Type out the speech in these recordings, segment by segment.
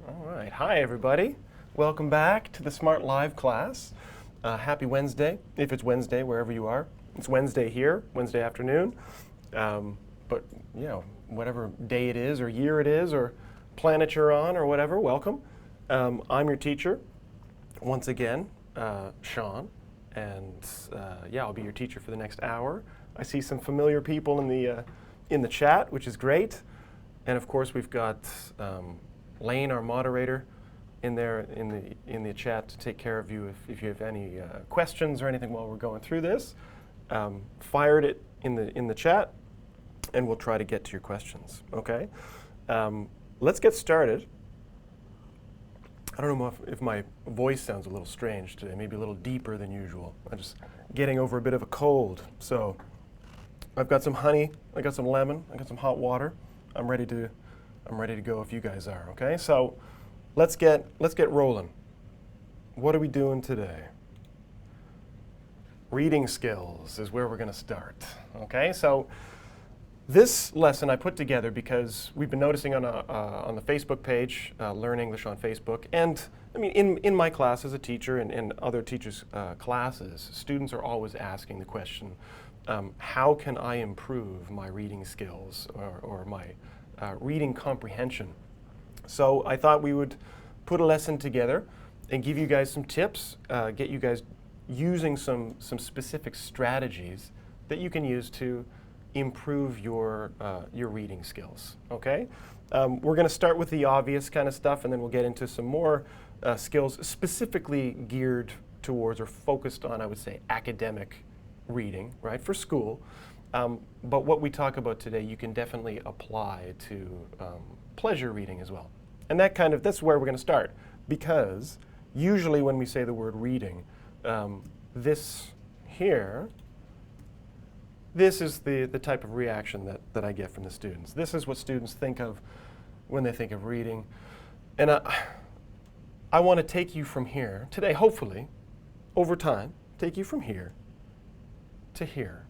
All right. Hi, everybody. Welcome back to the Smrt Live class. Happy Wednesday, if it's Wednesday, wherever you are. It's Wednesday here, Wednesday afternoon. But, whatever day it is, or year it is, or planet you're on, or whatever, welcome. I'm your teacher, once again, Shaun. And, I'll be your teacher for the next hour. I see some familiar people in the chat, which is great. And, of course, we've got Lane, our moderator, in there in the chat to take care of you if you have any questions or anything while we're going through this. Fired it in the chat, and we'll try to get to your questions. Okay, let's get started. I don't know if my voice sounds a little strange today, maybe a little deeper than usual. I'm just getting over a bit of a cold, so I've got some honey, I got some lemon, I got some hot water. I'm ready to go if you guys are, okay? So let's get rolling. What are we doing today? Reading skills is where we're going to start, okay? So this lesson I put together because we've been noticing on the Facebook page, Learn English on Facebook, and I mean in my class as a teacher and other teachers' classes, students are always asking the question, how can I improve my reading skills or my reading comprehension? So I thought we would put a lesson together and give you guys some tips, get you guys using some specific strategies that you can use to improve your reading skills, okay? We're going to start with the obvious kind of stuff, and then we'll get into some more skills specifically geared towards or focused on, I would say, academic reading, right, for school. But what we talk about today, you can definitely apply to pleasure reading as well. And that's where we're going to start. Because usually when we say the word reading, this is the type of reaction that I get from the students. This is what students think of when they think of reading. And I want to take you from here today, hopefully, over time, take you from here to here.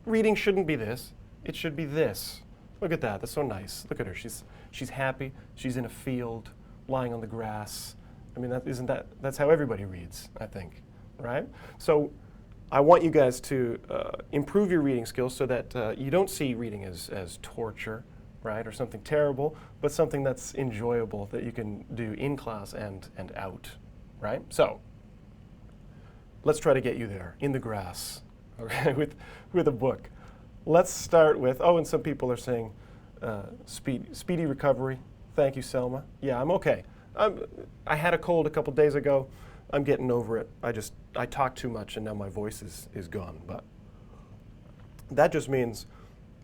Reading shouldn't be this. It should be this. Look at that. That's so nice. Look at her. She's happy. She's in a field, lying on the grass. I mean, that's how everybody reads, I think, right? So I want you guys to improve your reading skills so that you don't see reading as torture, right, or something terrible, but something that's enjoyable that you can do in class and out, right? So let's try to get you there, in the grass, okay, with a book. Let's start with, and some people are saying speedy recovery. Thank you, Selma. Yeah, I'm okay. I had a cold a couple days ago. I'm getting over it. I talk too much and now my voice is gone. But that just means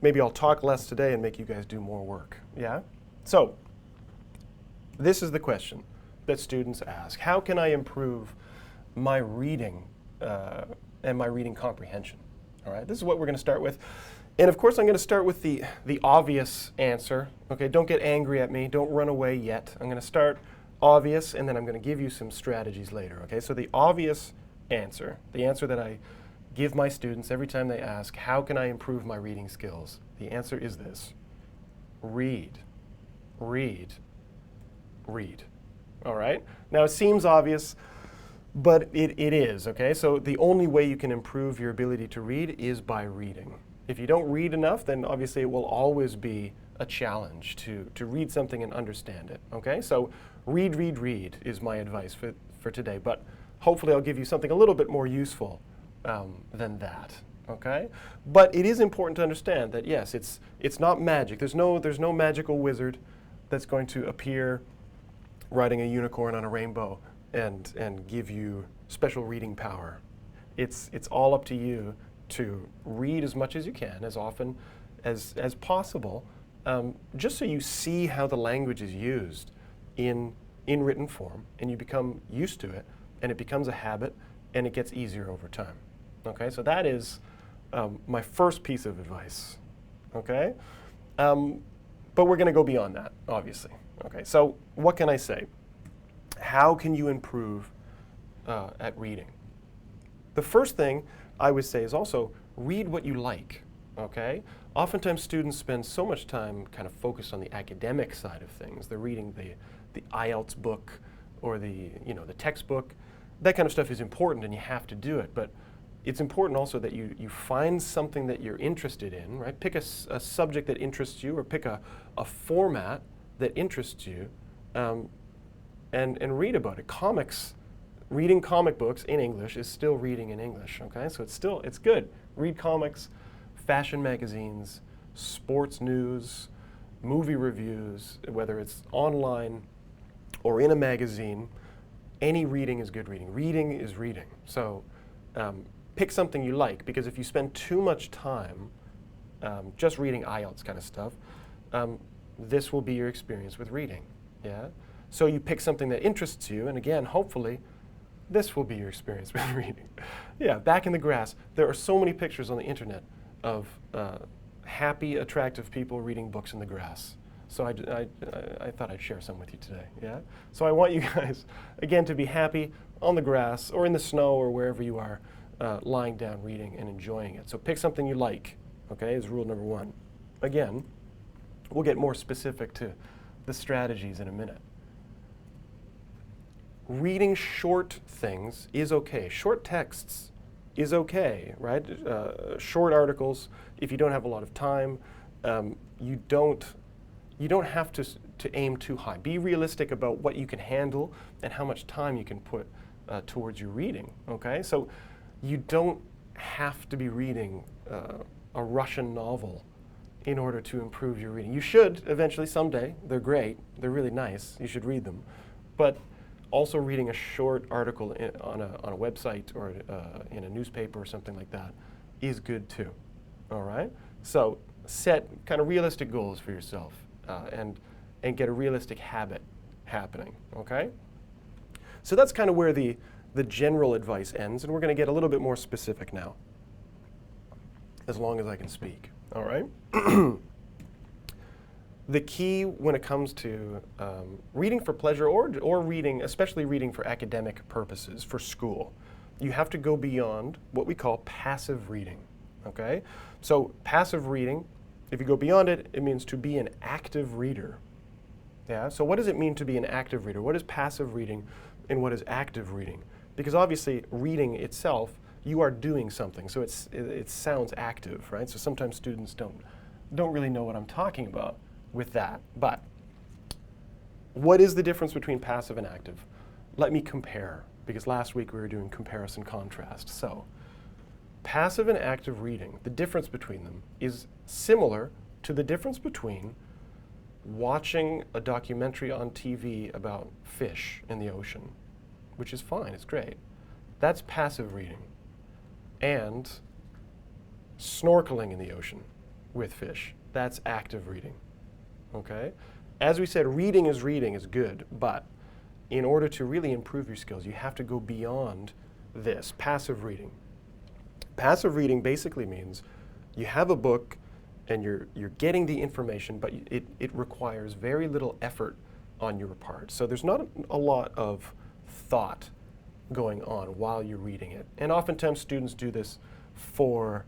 maybe I'll talk less today and make you guys do more work. Yeah? So this is the question that students ask. How can I improve my reading and my reading comprehension? All right, this is what we're going to start with. And of course, I'm going to start with the obvious answer. Okay, don't get angry at me. Don't run away yet. I'm going to start obvious, and then I'm going to give you some strategies later. Okay, so the obvious answer, the answer that I give my students every time they ask, how can I improve my reading skills? The answer is this: read, read, read. All right? Now, it seems obvious, but it is, okay? So the only way you can improve your ability to read is by reading. If you don't read enough, then obviously it will always be a challenge to read something and understand it, okay? So read, read, read is my advice for today, but hopefully I'll give you something a little bit more useful than that, okay? But it is important to understand that, yes, it's not magic. There's no magical wizard that's going to appear riding a unicorn on a rainbow and give you special reading power. It's all up to you to read as much as you can, as often as possible, just so you see how the language is used in written form, and you become used to it, and it becomes a habit, and it gets easier over time. Okay, so that is my first piece of advice. Okay, but we're going to go beyond that, obviously. Okay, so what can I say? How can you improve at reading? The first thing I would say is also read what you like, okay? Oftentimes students spend so much time kind of focused on the academic side of things. They're reading the IELTS book or the textbook. That kind of stuff is important and you have to do it, but it's important also that you find something that you're interested in, right? Pick a subject that interests you, or pick a format that interests you, and read about it. Reading comic books in English is still reading in English, okay? So it's good. Read comics, fashion magazines, sports news, movie reviews, whether it's online or in a magazine. Any reading is good reading. Reading is reading. So pick something you like, because if you spend too much time just reading IELTS kind of stuff, this will be your experience with reading. Yeah. So you pick something that interests you, and again, hopefully, this will be your experience with reading. Yeah, back in the grass, there are so many pictures on the internet of happy, attractive people reading books in the grass. So I thought I'd share some with you today, yeah? So I want you guys, again, to be happy on the grass or in the snow or wherever you are, lying down reading and enjoying it. So pick something you like, okay, is rule number one. Again, we'll get more specific to the strategies in a minute. Reading short things is okay. Short texts is okay, right? Short articles, if you don't have a lot of time, you don't have to aim too high. Be realistic about what you can handle and how much time you can put towards your reading, okay? So you don't have to be reading a Russian novel in order to improve your reading. You should eventually, someday. They're great. They're really nice. You should read them. But also reading a short article on a website or in a newspaper or something like that is good too, all right? So set kind of realistic goals for yourself and get a realistic habit happening, okay? So that's kind of where the general advice ends, and we're going to get a little bit more specific now, as long as I can speak, all right? The key when it comes to reading for pleasure or reading, especially reading for academic purposes, for school, you have to go beyond what we call passive reading, okay? So passive reading, if you go beyond it, it means to be an active reader. Yeah, so what does it mean to be an active reader? What is passive reading and what is active reading? Because obviously reading itself, you are doing something, so it sounds active, right? So sometimes students don't really know what I'm talking about with that. But what is the difference between passive and active? Let me compare, because last week we were doing comparison contrast. So passive and active reading, the difference between them is similar to the difference between watching a documentary on TV about fish in the ocean, which is fine, it's great. That's passive reading. And snorkeling in the ocean with fish, that's active reading. Okay? As we said, reading is good, but in order to really improve your skills, you have to go beyond this, passive reading. Passive reading basically means you have a book and you're getting the information, but it requires very little effort on your part. So there's not a lot of thought going on while you're reading it. And oftentimes students do this for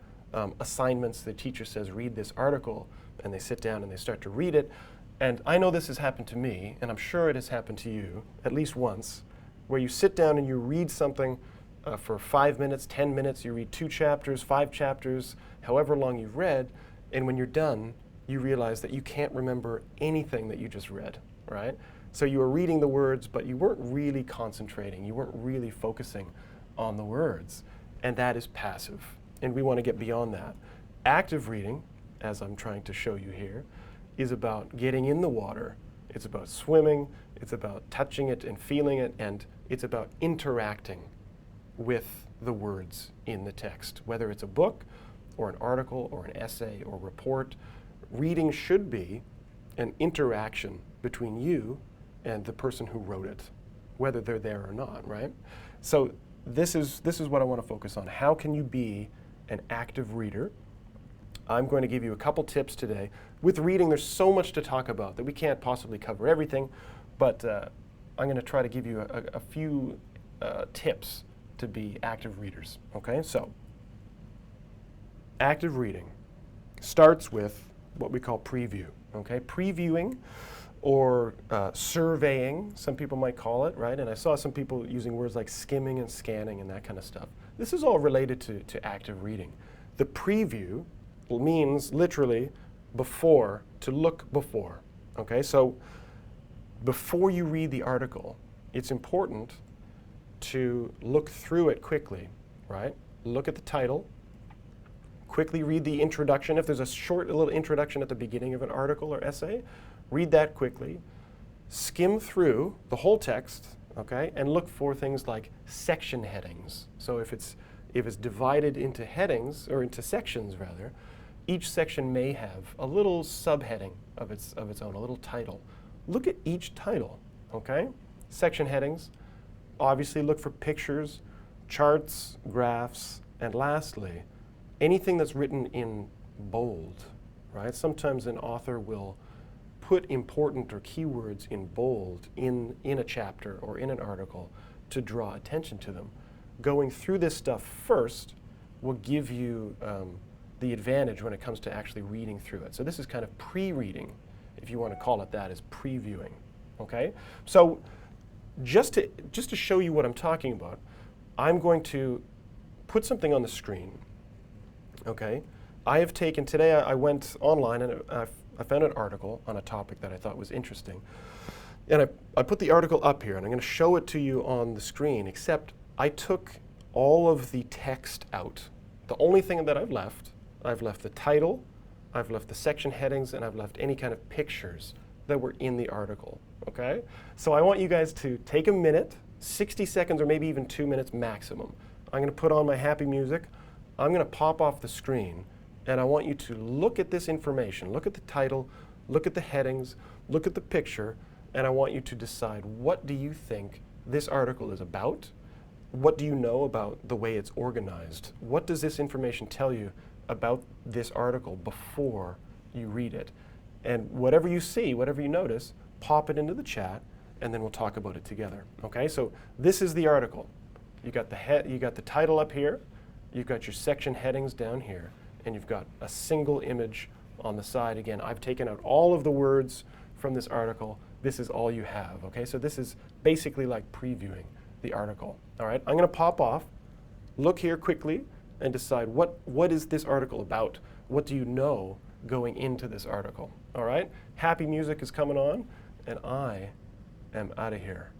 assignments. The teacher says, read this article, and they sit down and they start to read it. And I know this has happened to me, and I'm sure it has happened to you at least once, where you sit down and you read something for 5 minutes, 10 minutes, you read 2 chapters, 5 chapters, however long you've read, and when you're done, you realize that you can't remember anything that you just read, right? So you were reading the words, but you weren't really concentrating, you weren't really focusing on the words, and that is passive, and we want to get beyond that. Active reading, as I'm trying to show you here, is about getting in the water, it's about swimming, it's about touching it and feeling it, and it's about interacting with the words in the text. Whether it's a book, or an article, or an essay, or report, reading should be an interaction between you and the person who wrote it, whether they're there or not, right? So this is what I want to focus on. How can you be an active reader? I'm going to give you a couple tips today. With reading, there's so much to talk about that we can't possibly cover everything, but I'm going to try to give you a few tips to be active readers, okay? So, active reading starts with what we call preview. Okay, previewing or surveying, some people might call it, right? And I saw some people using words like skimming and scanning and that kind of stuff. This is all related to active reading. The preview means literally before, to look before. Okay, so before you read the article, it's important to look through it quickly, right? Look at the title, quickly read the introduction. If there's a short little introduction at the beginning of an article or essay, read that quickly. Skim through the whole text, okay, and look for things like section headings. So if it's divided into headings, or into sections rather, each section may have a little subheading of its own, a little title. Look at each title, okay? Section headings. Obviously look for pictures, charts, graphs, and lastly, anything that's written in bold, right? Sometimes an author will put important or keywords in bold in a chapter or in an article to draw attention to them. Going through this stuff first will give you the advantage when it comes to actually reading through it. So this is kind of pre-reading, if you want to call it that, is previewing, okay? So just to show you what I'm talking about, I'm going to put something on the screen, okay? I have taken, today I went online and I found an article on a topic that I thought was interesting. And I put the article up here and I'm going to show it to you on the screen, except I took all of the text out. The only thing that I've left the title, I've left the section headings, and I've left any kind of pictures that were in the article, okay? So I want you guys to take a minute, 60 seconds or maybe even 2 minutes maximum. I'm going to put on my happy music. I'm going to pop off the screen, and I want you to look at this information. Look at the title, look at the headings, look at the picture, and I want you to decide, what do you think this article is about? What do you know about the way it's organized? What does this information tell you about this article before you read it? And whatever you see, whatever you notice, pop it into the chat, and then we'll talk about it together. Okay, so this is the article. You got the title up here, you've got your section headings down here, and you've got a single image on the side. Again, I've taken out all of the words from this article. This is all you have, okay? So this is basically like previewing the article. All right, I'm going to pop off, look here quickly, and decide what is this article about? What do you know going into this article? All right, happy music is coming on, and I am out of here.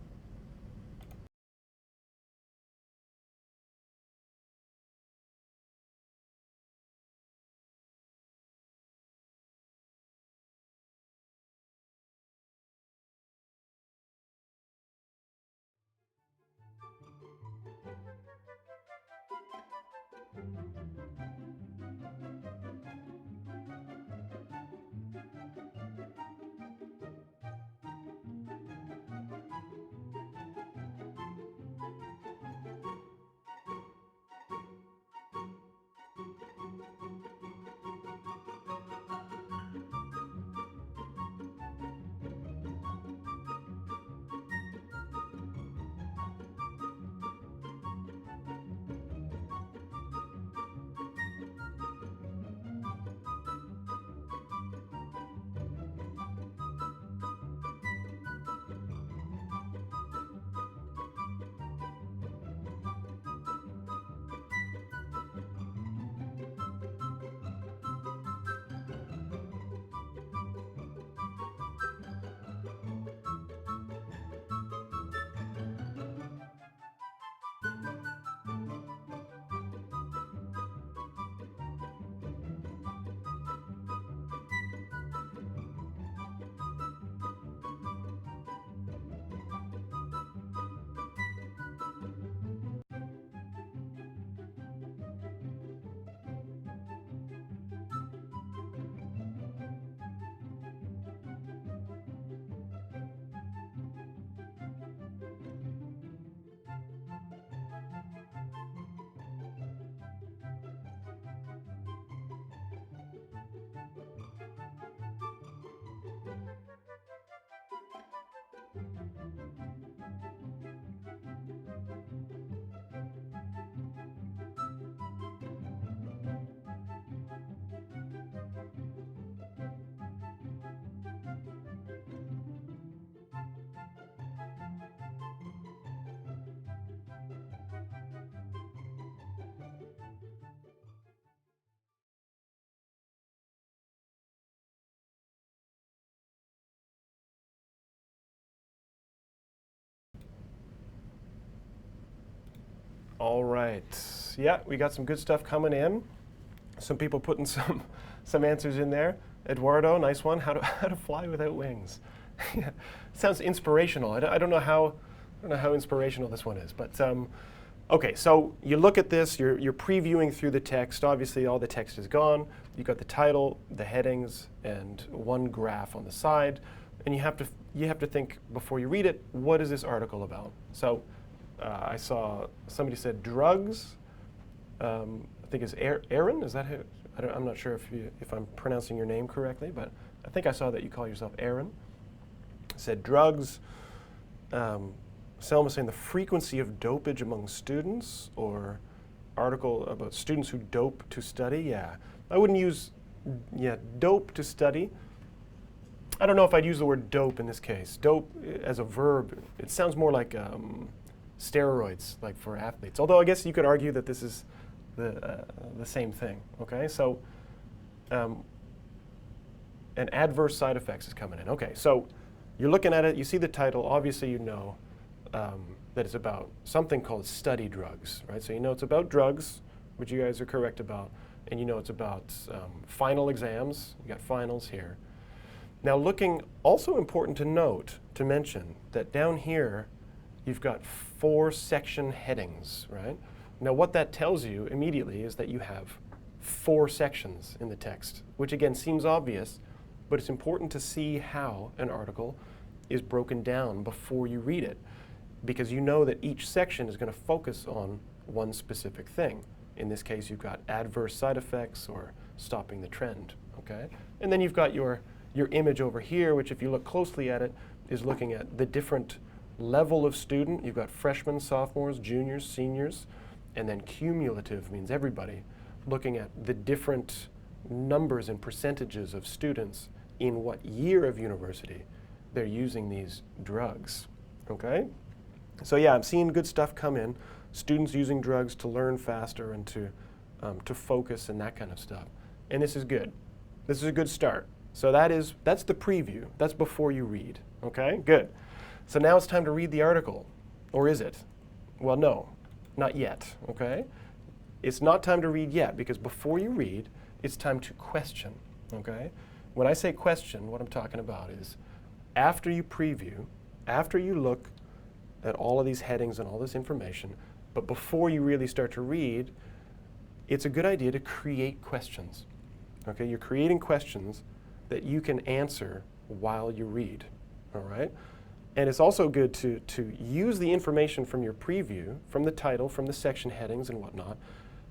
All right. Yeah, we got some good stuff coming in. Some people putting some answers in there. Eduardo, nice one. How to fly without wings. Yeah, sounds inspirational. I don't know how inspirational this one is, but okay. So you look at this. You're previewing through the text. Obviously, all the text is gone. You've got the title, the headings, and one graph on the side. And you have to think before you read it. What is this article about? So I saw somebody said drugs. I think it's Aaron. Is that who? I'm not sure if I'm pronouncing your name correctly, but I think I saw that you call yourself Aaron. Said drugs. Selma saying the frequency of dopage among students, or article about students who dope to study. Yeah, I wouldn't use dope to study. I don't know if I'd use the word dope in this case. Dope as a verb, it sounds more like steroids, like for athletes. Although I guess you could argue that this is the same thing. Okay, so and adverse side effects is coming in. Okay, so you're looking at it. You see the title. Obviously, you know that it's about something called study drugs, right? So you know it's about drugs, which you guys are correct about, and you know it's about final exams. You got finals here. Now looking, also important to note, to mention, that down here you've got 4 section headings, right? Now what that tells you immediately is that you have 4 sections in the text, which again seems obvious, but it's important to see how an article is broken down before you read it, because you know that each section is going to focus on one specific thing. In this case, you've got adverse side effects or stopping the trend, okay? And then you've got your image over here, which if you look closely at it, is looking at the different level of student. You've got freshmen, sophomores, juniors, seniors, and then cumulative means everybody, looking at the different numbers and percentages of students in what year of university they're using these drugs, okay? So yeah, I'm seeing good stuff come in. Students using drugs to learn faster and to focus and that kind of stuff. And this is good. This is a good start. So that's the preview. That's before you read, okay? Good. So now it's time to read the article. Or is it? Well, no, not yet, okay? It's not time to read yet, because before you read, it's time to question, okay? When I say question, what I'm talking about is after you preview, after you look at all of these headings and all this information, but before you really start to read, it's a good idea to create questions, okay? You're creating questions that you can answer while you read, all right? And it's also good to use the information from your preview, from the title, from the section headings and whatnot,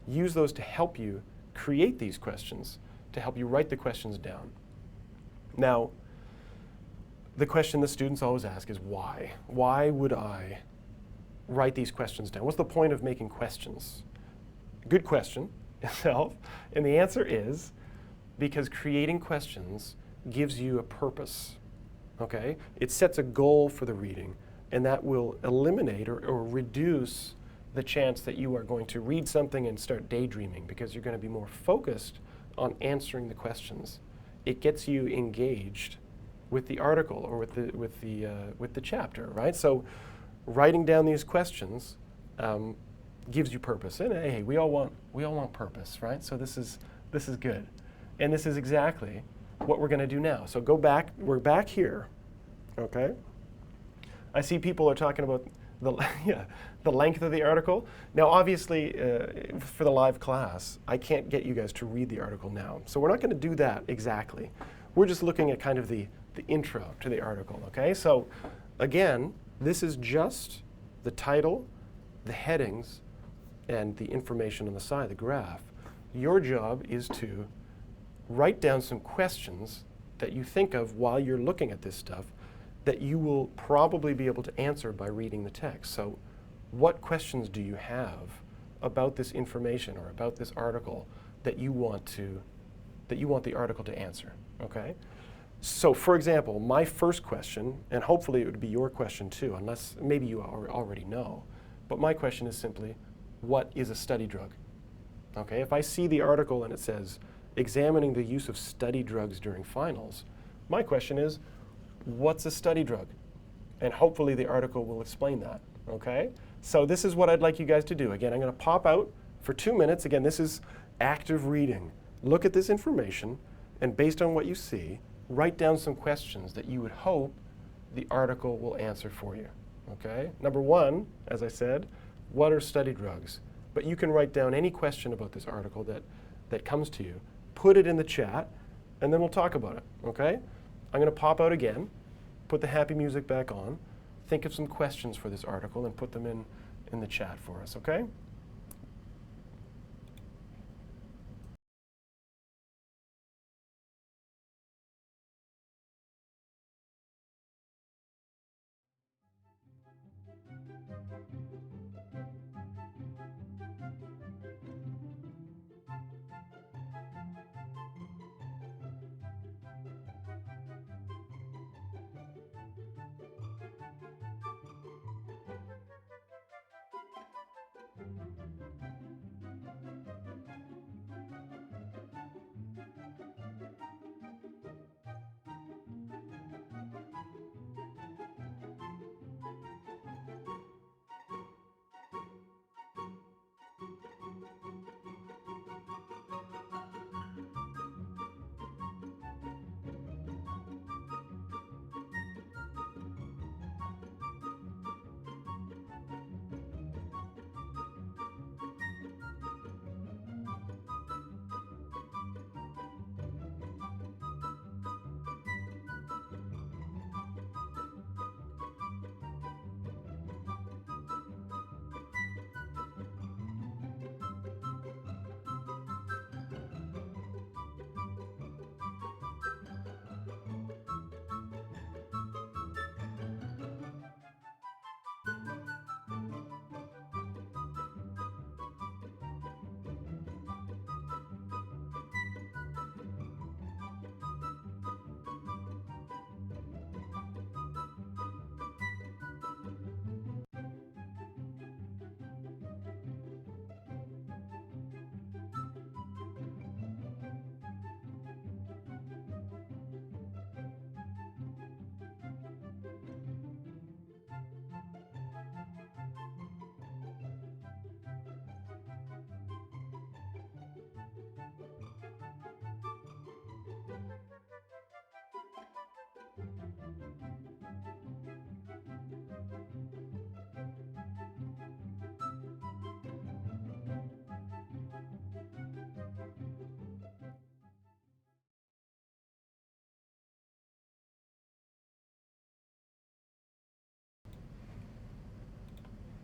use those to help you create these questions, to help you write the questions down. Now, the question the students always ask is why? Why would I write these questions down? What's the point of making questions? Good question itself. And the answer is because creating questions gives you a purpose, okay? It sets a goal for the reading, and that will eliminate or reduce the chance that you are going to read something and start daydreaming, because you're going to be more focused on answering the questions. It gets you engaged with the article or with the chapter, right? So writing down these questions gives you purpose. And hey, we all want purpose, right? So this is good. And this is exactly what we're going to do now. So go back, we're back here, okay? I see people are talking about the length of the article. Now obviously, for the live class, I can't get you guys to read the article now. So we're not going to do that exactly. We're just looking at kind of the intro to the article, okay? So again, this is just the title, the headings, and the information on the side, the graph. Your job is to write down some questions that you think of while you're looking at this stuff that you will probably be able to answer by reading the text. So what questions do you have about this information or about this article that you want the article to answer, okay? So for example, my first question, and hopefully it would be your question too, unless maybe you already know, but my question is simply, what is a study drug? Okay, if I see the article and it says, examining the use of study drugs during finals, my question is, what's a study drug? And hopefully the article will explain that, okay? So this is what I'd like you guys to do. Again, I'm going to pop out for 2 minutes. Again, this is active reading. Look at this information, and based on what you see, write down some questions that you would hope the article will answer for you. Okay? Number one, as I said, what are study drugs? But you can write down any question about this article that comes to you, put it in the chat, and then we'll talk about it. Okay? I'm going to pop out again, put the happy music back on, think of some questions for this article, and put them in the chat for us. Okay?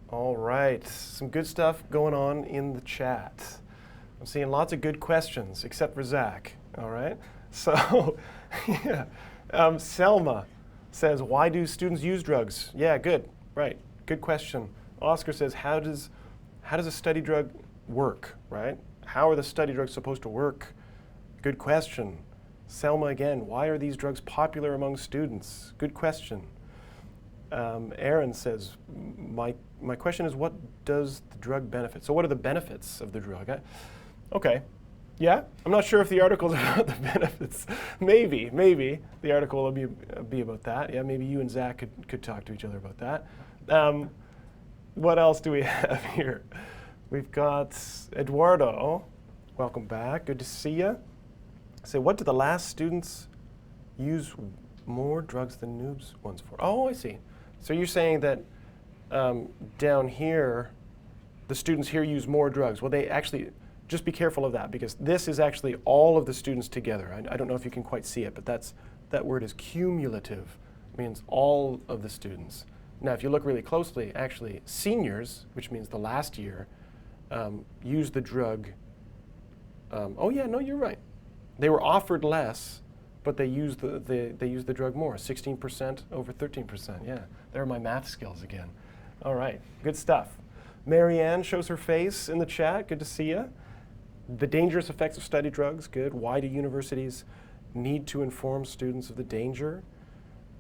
All right, some good stuff going on in the chat. I'm seeing lots of good questions, except for Zach. All right, so yeah. Selma says, why do students use drugs? Yeah, good, right, good question. Oscar says, how does a study drug work, right? How are the study drugs supposed to work? Good question. Selma again, why are these drugs popular among students? Good question. Aaron says, my question is, what does the drug benefit? So what are the benefits of the drug? Okay, yeah, I'm not sure if the article is about the benefits. Maybe the article will be about that. Yeah, maybe you and Zach could talk to each other about that. What else do we have here? We've got Eduardo. Welcome back, good to see you. So what do the last students use more drugs than noobs ones for? Oh, I see. So you're saying that down here, the students here use more drugs. Well, they actually, just be careful of that, because this is actually all of the students together. I don't know if you can quite see it, but that word is cumulative. It means all of the students. Now, if you look really closely, actually, seniors, which means the last year, use the drug. Oh yeah, no, you're right. They were offered less, but they use the drug more, 16% over 13%. Yeah, there are my math skills again. All right, good stuff. Marianne shows her face in the chat. Good to see you. The dangerous effects of study drugs. Good. Why do universities need to inform students of the danger?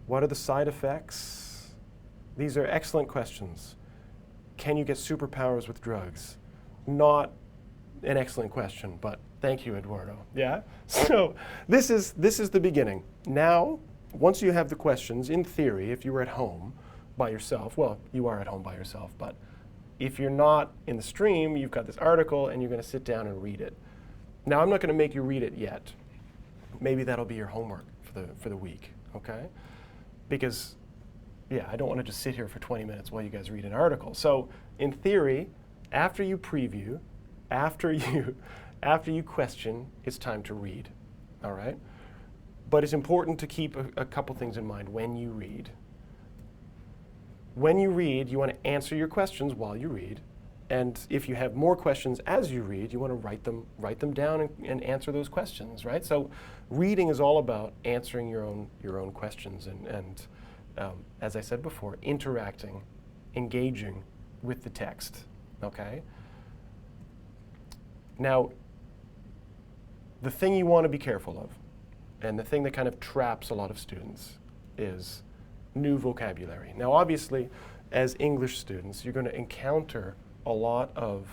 What are the side effects? These are excellent questions. Can you get superpowers with drugs? Not an excellent question, but thank you, Eduardo. Yeah? So this is the beginning. Now, once you have the questions, in theory, if you were at home by yourself, well, you are at home by yourself, but if you're not in the stream, you've got this article and you're going to sit down and read it. Now, I'm not going to make you read it yet. Maybe that'll be your homework for the week, okay? Because, yeah, I don't want to just sit here for 20 minutes while you guys read an article. So, in theory, after you preview, after you question, it's time to read, all right? But it's important to keep a couple things in mind when you read. When you read, you want to answer your questions while you read. And if you have more questions as you read, you want to write them down and answer those questions, right? So reading is all about answering your own questions and as I said before, interacting, engaging with the text, okay? Now, the thing you want to be careful of, and the thing that kind of traps a lot of students, is new vocabulary. Now, obviously, as English students, you're going to encounter a lot of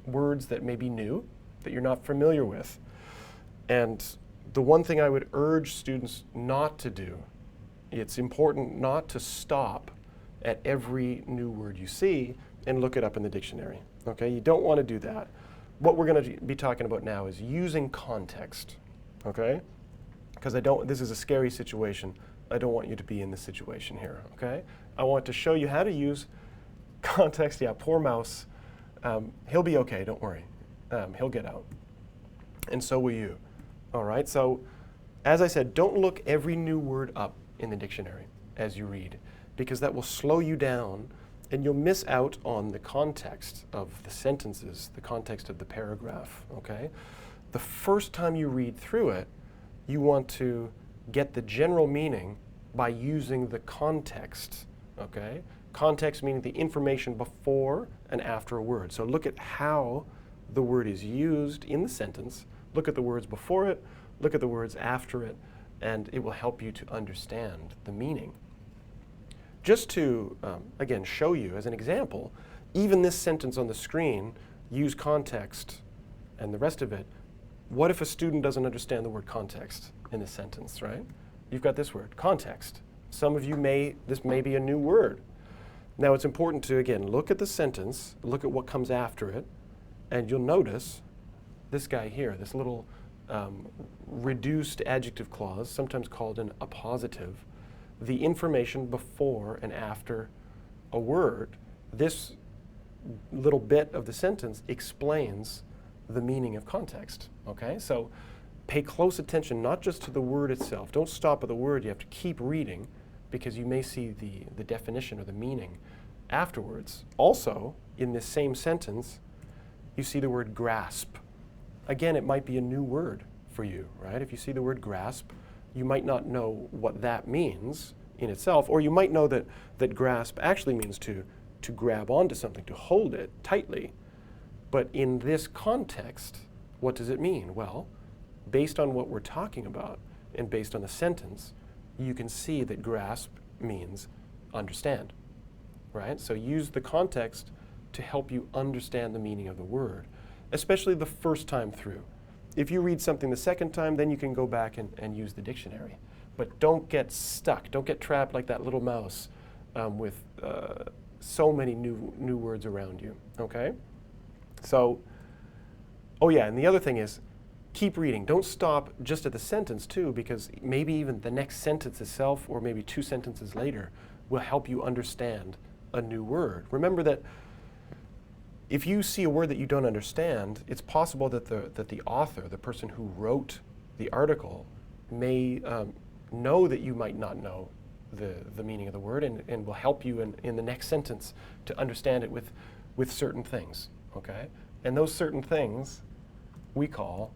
words that may be new, that you're not familiar with. And the one thing I would urge students not to do, it's important not to stop at every new word you see and look it up in the dictionary. Okay, you don't want to do that. What we're going to be talking about now is using context. Okay, because this is a scary situation. I don't want you to be in this situation here. Okay, I want to show you how to use context. Yeah, poor mouse. He'll be okay, don't worry. He'll get out. And so will you. All right, so as I said, don't look every new word up in the dictionary as you read, because that will slow you down and you'll miss out on the context of the sentences, the context of the paragraph, okay? The first time you read through it, you want to get the general meaning by using the context, okay? Context meaning the information before and after a word. So look at how the word is used in the sentence, look at the words before it, look at the words after it, and it will help you to understand the meaning. Just to, again, show you as an example, even this sentence on the screen, use context and the rest of it. What if a student doesn't understand the word context in this sentence, right? You've got this word, context. Some of you this may be a new word. Now it's important to, again, look at the sentence, look at what comes after it, and you'll notice this guy here, this little reduced adjective clause, sometimes called an appositive, the information before and after a word. This little bit of the sentence explains the meaning of context, okay? So pay close attention not just to the word itself. Don't stop at the word. You have to keep reading because you may see the definition or the meaning afterwards. Also, in this same sentence, you see the word grasp. Again, it might be a new word for you, right? If you see the word grasp, you might not know what that means in itself, or you might know that grasp actually means to grab onto something, to hold it tightly. But in this context, what does it mean? Well, based on what we're talking about and based on the sentence, you can see that grasp means understand, right? So use the context to help you understand the meaning of the word, especially the first time through. If you read something the second time, then you can go back and use the dictionary. But don't get stuck. Don't get trapped like that little mouse with so many new words around you, okay? So, oh yeah, and the other thing is, keep reading. Don't stop just at the sentence too, because maybe even the next sentence itself, or maybe two sentences later, will help you understand a new word. Remember that if you see a word that you don't understand, it's possible that the author, the person who wrote the article, may know that you might not know the meaning of the word and will help you in the next sentence to understand it with certain things, okay? And those certain things we call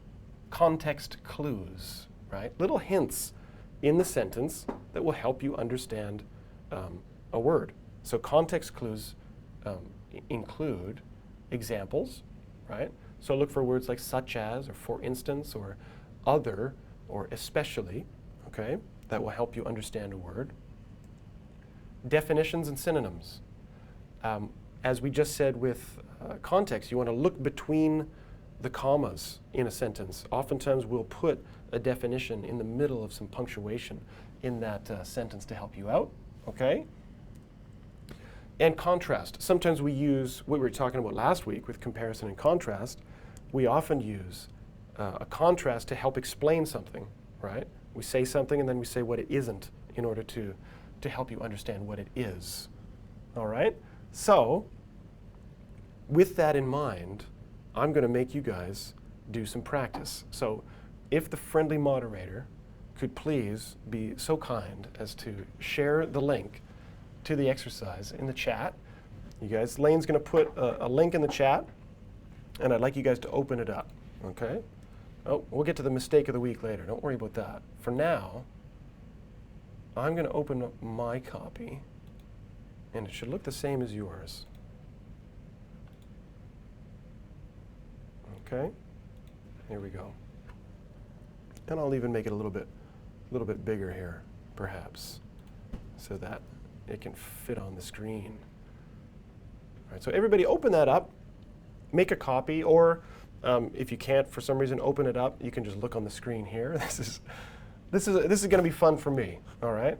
context clues, right? Little hints in the sentence that will help you understand a word. So context clues include examples, right? So look for words like such as, or for instance, or other, or especially, okay? That will help you understand a word. Definitions and synonyms. As we just said with context, you want to look between the commas in a sentence. Oftentimes we'll put a definition in the middle of some punctuation in that sentence to help you out, okay? And contrast. Sometimes we use what we were talking about last week with comparison and contrast. We often use a contrast to help explain something, right? We say something and then we say what it isn't in order to help you understand what it is. All right? So, with that in mind, I'm going to make you guys do some practice. So, if the friendly moderator could please be so kind as to share the link to the exercise in the chat. You guys, Lane's going to put a link in the chat, and I'd like you guys to open it up, okay? Oh, we'll get to the mistake of the week later. Don't worry about that. For now, I'm going to open up my copy, and it should look the same as yours. Okay? Here we go. And I'll even make it a little bit bigger here, perhaps, so that it can fit on the screen. All right, so everybody open that up, make a copy, or if you can't for some reason open it up, you can just look on the screen here. This is going to be fun for me. All right,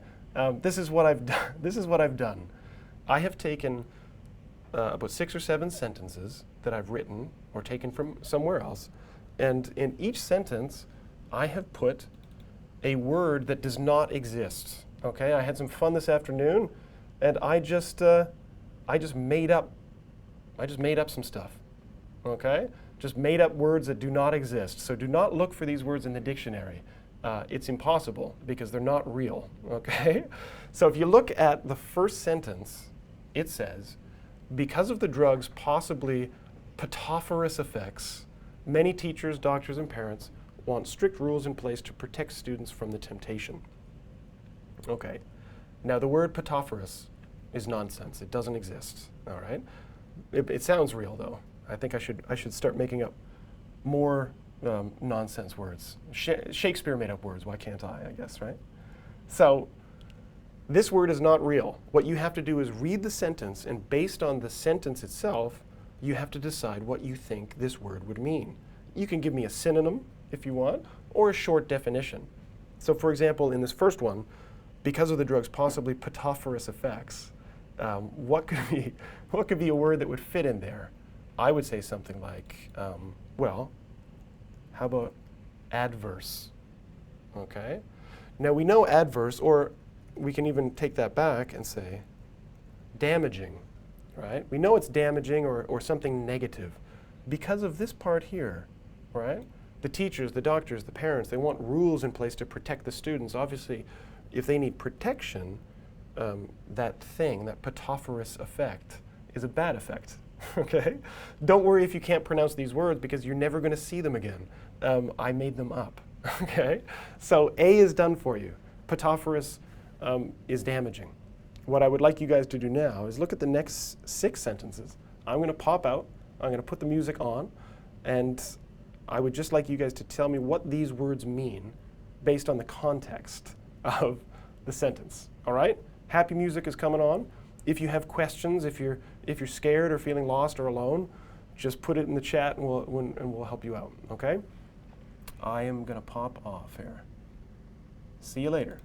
this is what I've done. This is what I've done. I have taken about 6 or 7 sentences that I've written or taken from somewhere else, and in each sentence, I have put a word that does not exist. Okay, I had some fun this afternoon, and I just made up some stuff. Okay, just made up words that do not exist. So do not look for these words in the dictionary. It's impossible because they're not real. Okay, so if you look at the first sentence, it says, because of the drug's possibly patophorous effects, many teachers, doctors, and parents want strict rules in place to protect students from the temptation. Okay, now the word patophorous is nonsense. It doesn't exist. All right, it sounds real though. I think I should start making up more nonsense words. Shakespeare made up words. Why can't I guess, right? So this word is not real. What you have to do is read the sentence, and based on the sentence itself, you have to decide what you think this word would mean. You can give me a synonym if you want, or a short definition. So for example, in this first one, because of the drug's possibly patophorous effects, what could be a word that would fit in there? I would say something like, well, how about adverse? Okay. Now we know adverse, or we can even take that back and say damaging, right? We know it's damaging or something negative because of this part here, right? The teachers, the doctors, the parents, they want rules in place to protect the students. Obviously, if they need protection, that patophorous effect is a bad effect, okay? Don't worry if you can't pronounce these words because you're never going to see them again. I made them up, okay? So A is done for you. Patophorous is damaging. What I would like you guys to do now is look at the next 6 sentences. I'm going to pop out, I'm going to put the music on, and I would just like you guys to tell me what these words mean based on the context of the sentence. All right? Happy music is coming on. If you have questions, if you're scared or feeling lost or alone, just put it in the chat and we'll help you out. Okay? I am going to pop off here. See you later.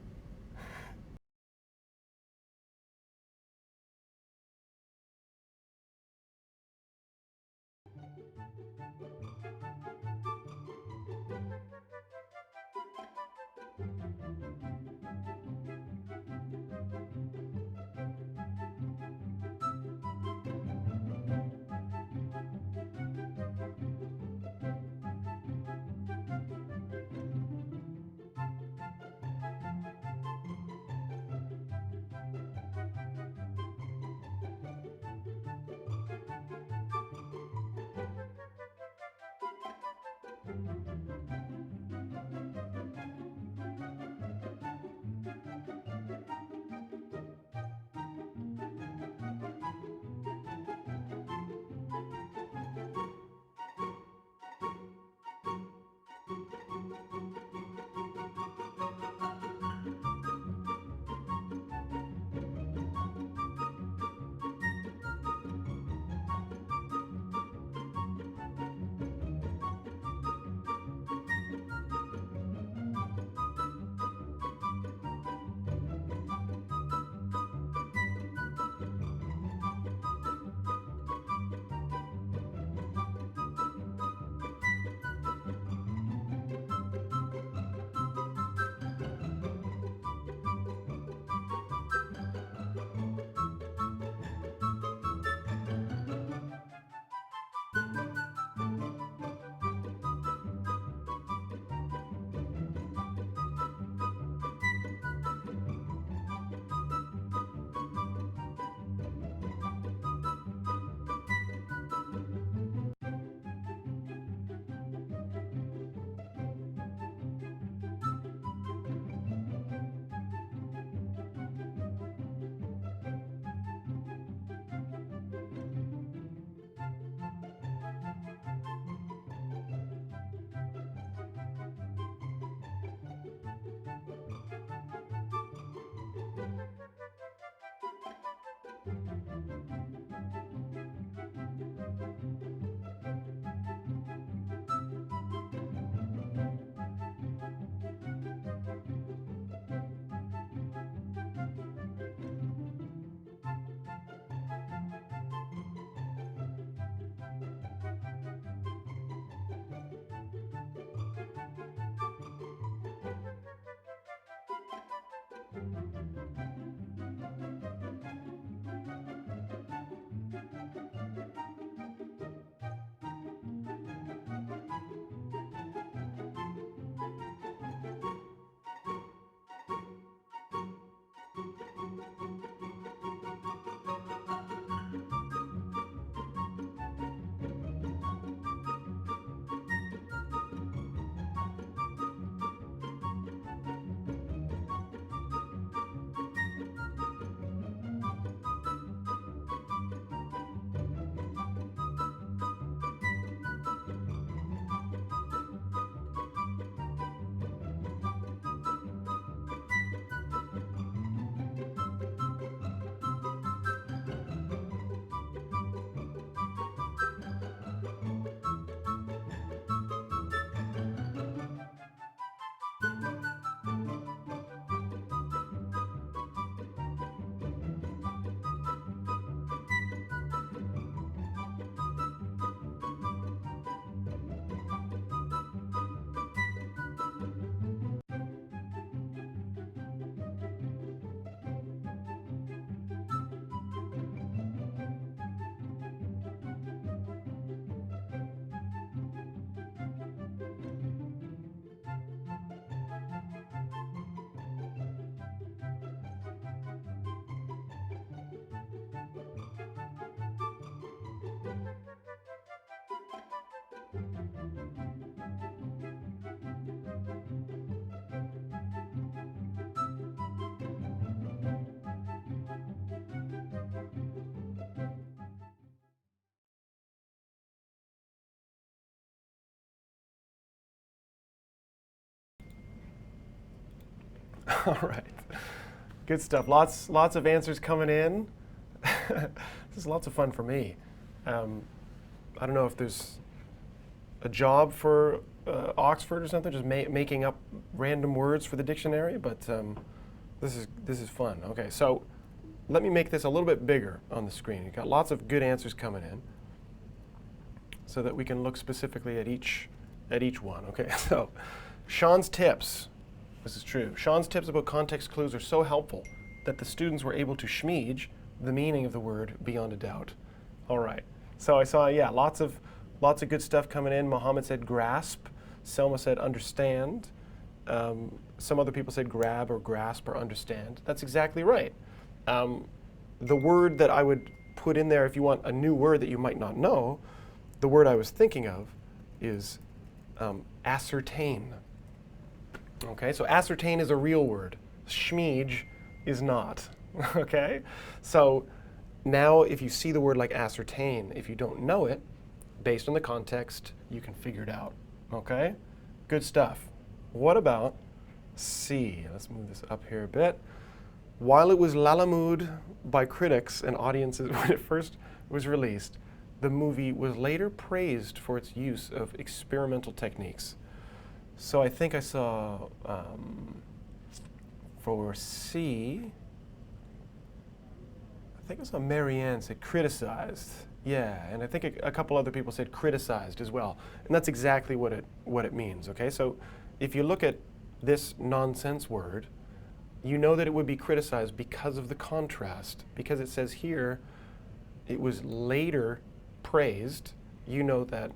All right. Good stuff. Lots of answers coming in. This is lots of fun for me. I don't know if there's a job for Oxford or something, just making up random words for the dictionary, but this is fun. Okay, so let me make this a little bit bigger on the screen. You've got lots of good answers coming in, so that we can look specifically at each one. Okay, so Shaun's tips. This is true. Shaun's tips about context clues are so helpful that the students were able to schmeege the meaning of the word beyond a doubt. All right. So I saw, yeah, lots of good stuff coming in. Mohammed said grasp. Selma said understand. Some other people said grab or grasp or understand. That's exactly right. The word that I would put in there, if you want a new word that you might not know, the word I was thinking of is ascertain. Okay, so ascertain is a real word. Schmeege is not. Okay, so now if you see the word like ascertain, if you don't know it, based on the context, you can figure it out. Okay, good stuff. What about C? Let's move this up here a bit. While it was lalamooed by critics and audiences when it first was released, the movie was later praised for its use of experimental techniques. So I think I saw, for C, I think I saw Marianne said criticized. Yeah, and I think a couple other people said criticized as well. And that's exactly what it means, okay? So if you look at this nonsense word, you know that it would be criticized because of the contrast. Because it says here, it was later praised. You know that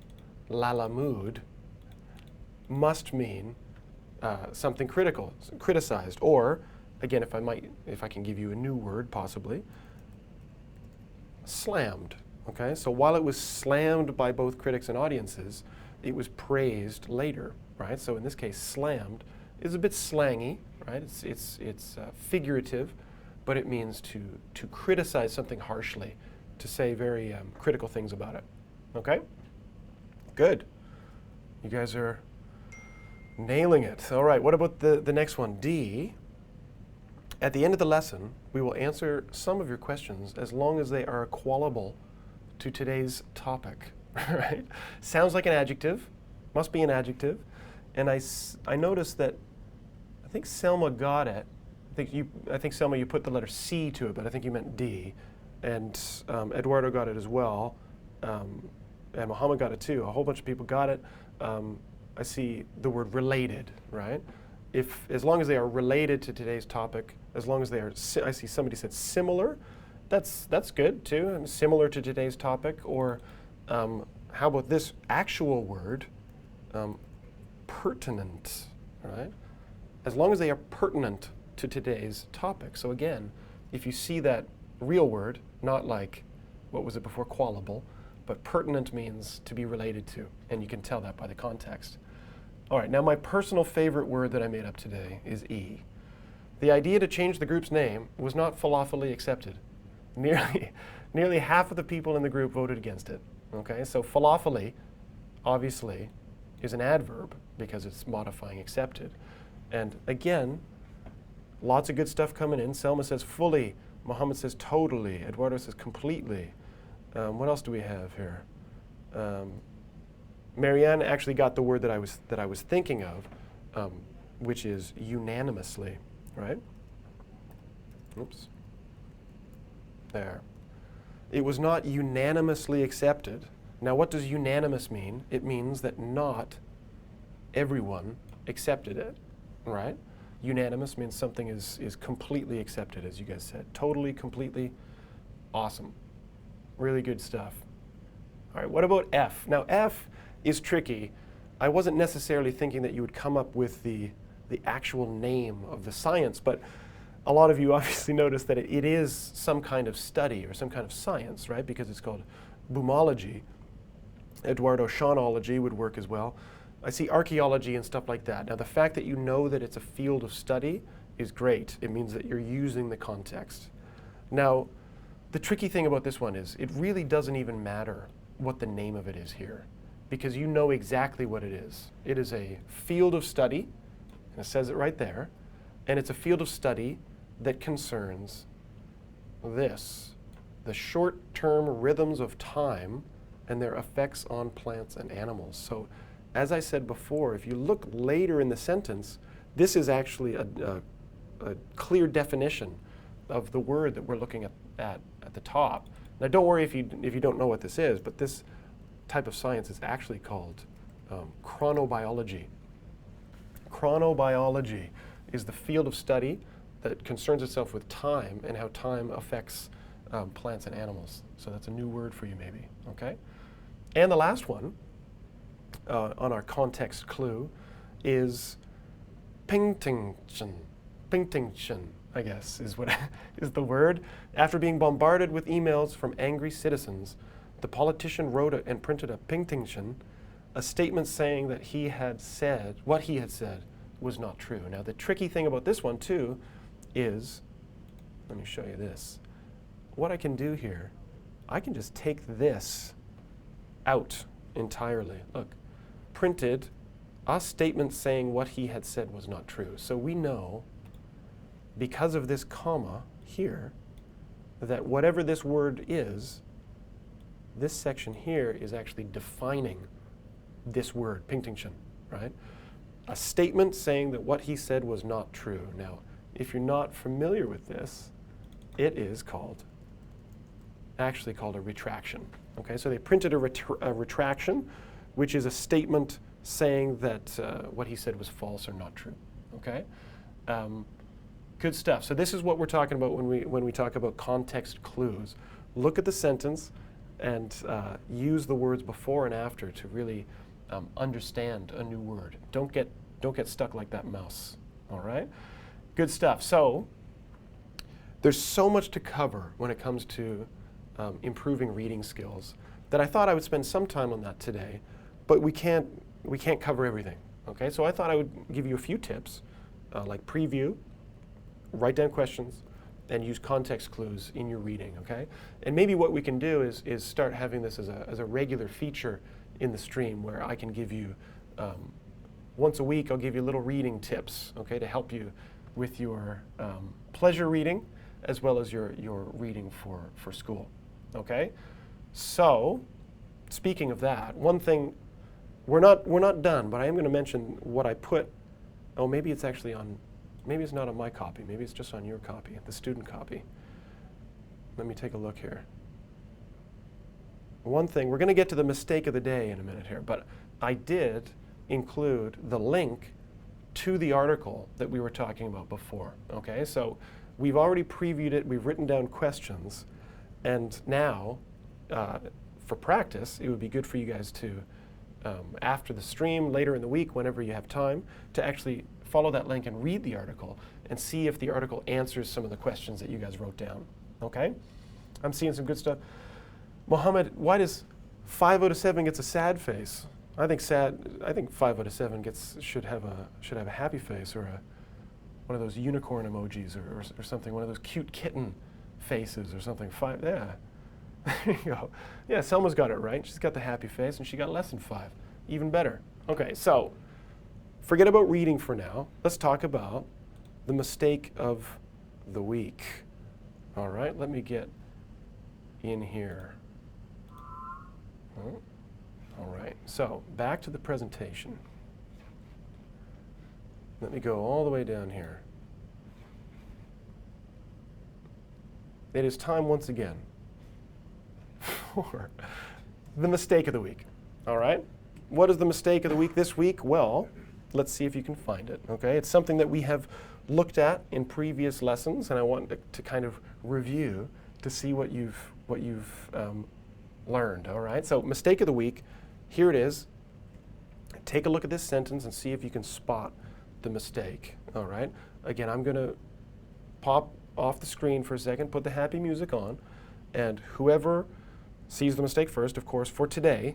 lalamooed must mean something critical, criticized, or again, if I can give you a new word, possibly slammed. Okay, so while it was slammed by both critics and audiences, it was praised later, right? So in this case, slammed is a bit slangy, right? It's figurative, but it means to criticize something harshly, to say very critical things about it. Okay, good. You guys are nailing it. All right, what about the next one, D? At the end of the lesson, we will answer some of your questions as long as they are equalable to today's topic. Right? Sounds like an adjective, must be an adjective. And I noticed that I think Selma got it. I think Selma, you put the letter C to it, but I think you meant D. And Eduardo got it as well. And Muhammad got it too. A whole bunch of people got it. I see the word related, right? As long as they are related to today's topic, as long as they are, I see somebody said similar, that's good too, and similar to today's topic. Or how about this actual word, pertinent, right? As long as they are pertinent to today's topic. So again, if you see that real word, not like, what was it before, qualable, but pertinent means to be related to, and you can tell that by the context. All right, now my personal favorite word that I made up today is E. The idea to change the group's name was not falafely accepted. Nearly half of the people in the group voted against it. Okay, so falafely, obviously, is an adverb because it's modifying accepted. And again, lots of good stuff coming in. Selma says fully, Muhammad says totally, Eduardo says completely. What else do we have here? Marianne actually got the word that I was thinking of, which is unanimously, right? Oops. There. It was not unanimously accepted. Now, what does unanimous mean? It means that not everyone accepted it, right? Unanimous means something is completely accepted, as you guys said. Totally, completely, awesome. Really good stuff. All right, what about F? Now, F is tricky. I wasn't necessarily thinking that you would come up with the actual name of the science, but a lot of you obviously noticed that it is some kind of study or some kind of science, right? Because it's called boomology. Eduardo, Shaunology would work as well. I see archaeology and stuff like that. Now, the fact that you know that it's a field of study is great. It means that you're using the context. Now, the tricky thing about this one is it really doesn't even matter what the name of it is here, because you know exactly what it is. It is a field of study, and it says it right there, and it's a field of study that concerns this, the short-term rhythms of time and their effects on plants and animals. So, as I said before, if you look later in the sentence, this is actually a clear definition of the word that we're looking at the top. Now, don't worry if you don't know what this is, but this type of science is actually called chronobiology. Chronobiology is the field of study that concerns itself with time and how time affects plants and animals. So that's a new word for you maybe, okay? And the last one on our context clue is Pingtingchen. Pingtingchen, I guess, is what is the word. After being bombarded with emails from angry citizens, the politician wrote and printed a Pingtingchen, a statement saying that what he had said was not true. Now, the tricky thing about this one, too, is, let me show you this. What I can do here, I can just take this out entirely. Look, printed a statement saying what he had said was not true. So we know, because of this comma here, that whatever this word is, this section here is actually defining this word, Pingtingchen, right? A statement saying that what he said was not true. Now, if you're not familiar with this, it is actually called a retraction. Okay, so they printed a retraction, which is a statement saying that what he said was false or not true. Okay, good stuff. So this is what we're talking about when we talk about context clues. Look at the sentence and use the words before and after to really understand a new word. Don't get stuck like that mouse. All right, good stuff. So there's so much to cover when it comes to improving reading skills that I thought I would spend some time on that today, but we can't cover everything. Okay, so I thought I would give you a few tips, like preview, write down questions, and use context clues in your reading. Okay, and maybe what we can do is start having this as a regular feature in the stream, where I can give you once a week. I'll give you little reading tips, okay, to help you with your pleasure reading as well as your reading for school. Okay? So, speaking of that, one thing, we're not done, but I am going to mention what I put. Oh, maybe it's actually on, maybe it's not on my copy. Maybe it's just on your copy, the student copy. Let me take a look here. One thing, we're going to get to the mistake of the day in a minute here, but I did include the link to the article that we were talking about before. Okay, so we've already previewed it, we've written down questions, and now, for practice, it would be good for you guys to, after the stream, later in the week, whenever you have time, to actually follow that link and read the article and see if the article answers some of the questions that you guys wrote down. Okay? I'm seeing some good stuff. Mohammed, why does 5 out of 7 gets a sad face? I think 5 out of 7 should have a happy face, or one of those unicorn emojis, or something, one of those cute kitten faces or something. 5, yeah. There you go. Yeah, Selma's got it right. She's got the happy face, and she got less than 5. Even better. Okay, so forget about reading for now. Let's talk about the mistake of the week. All right, let me get in here. All right, so back to the presentation. Let me go all the way down here. It is time once again for the mistake of the week. All right, what is the mistake of the week this week? Well, let's see if you can find it. Okay, it's something that we have looked at in previous lessons, and I want to kind of review to see what you've learned. All right, so mistake of the week, here it is. Take a look at this sentence and see if you can spot the mistake. All right, again, I'm going to pop off the screen for a second, put the happy music on, and whoever sees the mistake first, of course, for today,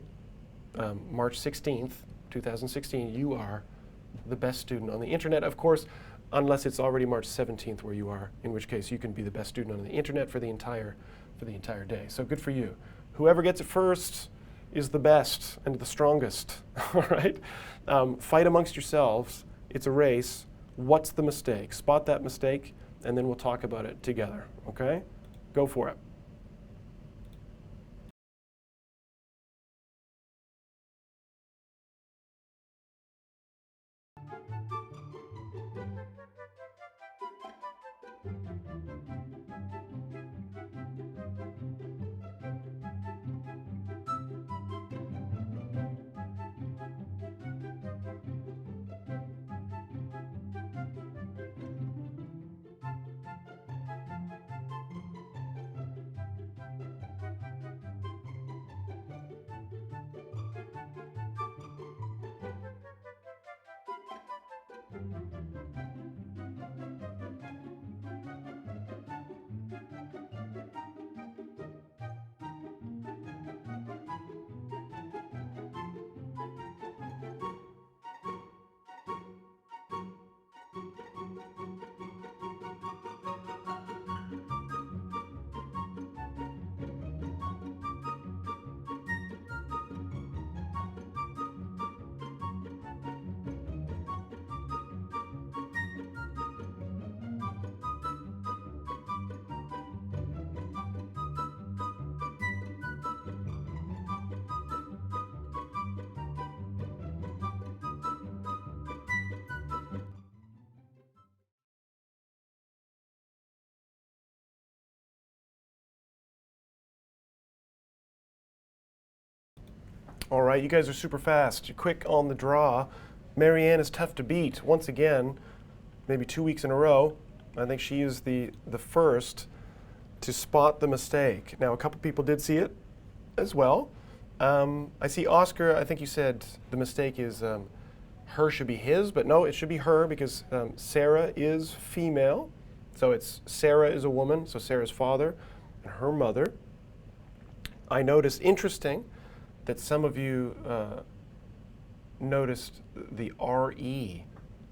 March 16th, 2016, you are the best student on the internet, of course, unless it's already March 17th where you are, in which case you can be the best student on the internet for the entire day. So good for you. Whoever gets it first is the best and the strongest. All right? Fight amongst yourselves. It's a race. What's the mistake? Spot that mistake, and then we'll talk about it together. Okay? Go for it. All right, you guys are super fast. You're quick on the draw. Marianne is tough to beat. Once again, maybe 2 weeks in a row, I think she is the first to spot the mistake. Now, a couple people did see it as well. I see Oscar, I think you said the mistake is her should be his, but no, it should be her because Sarah is female. So it's Sarah is a woman, so Sarah's father and her mother. I noticed, interesting, that some of you noticed the RE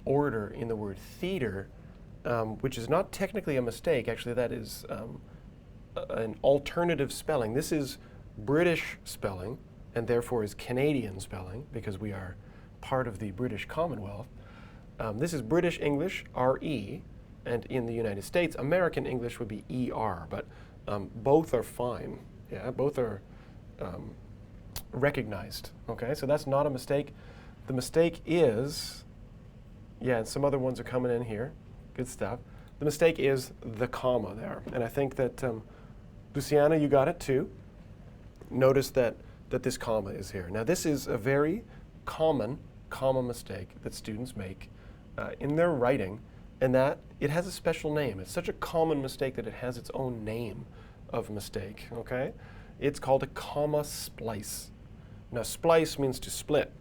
order in the word theater, which is not technically a mistake. Actually, that is an alternative spelling. This is British spelling, and therefore is Canadian spelling, because we are part of the British Commonwealth. This is British English, RE, And in the United States, American English would be ER, but both are fine. Yeah, both are recognized. Okay, so that's not a mistake. The mistake is, yeah, and some other ones are coming in here. Good stuff. The mistake is the comma there. And I think that, Luciana, you got it too. Notice that this comma is here. Now this is a very common comma mistake that students make in their writing, and that it has a special name. It's such a common mistake that it has its own name of mistake, okay? It's called a comma splice. Now splice means to split,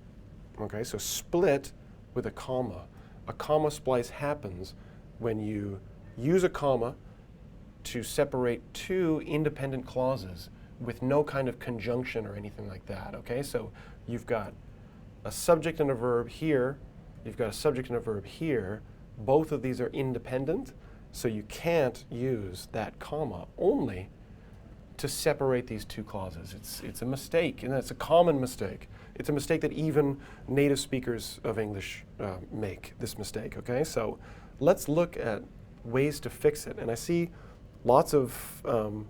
okay? So split with a comma. A comma splice happens when you use a comma to separate two independent clauses with no kind of conjunction or anything like that, okay? So you've got a subject and a verb here, you've got a subject and a verb here. Both of these are independent, so you can't use that comma only to separate these two clauses. It's a mistake, and it's a common mistake. It's a mistake that even native speakers of English make, this mistake, okay? So let's look at ways to fix it. And I see lots of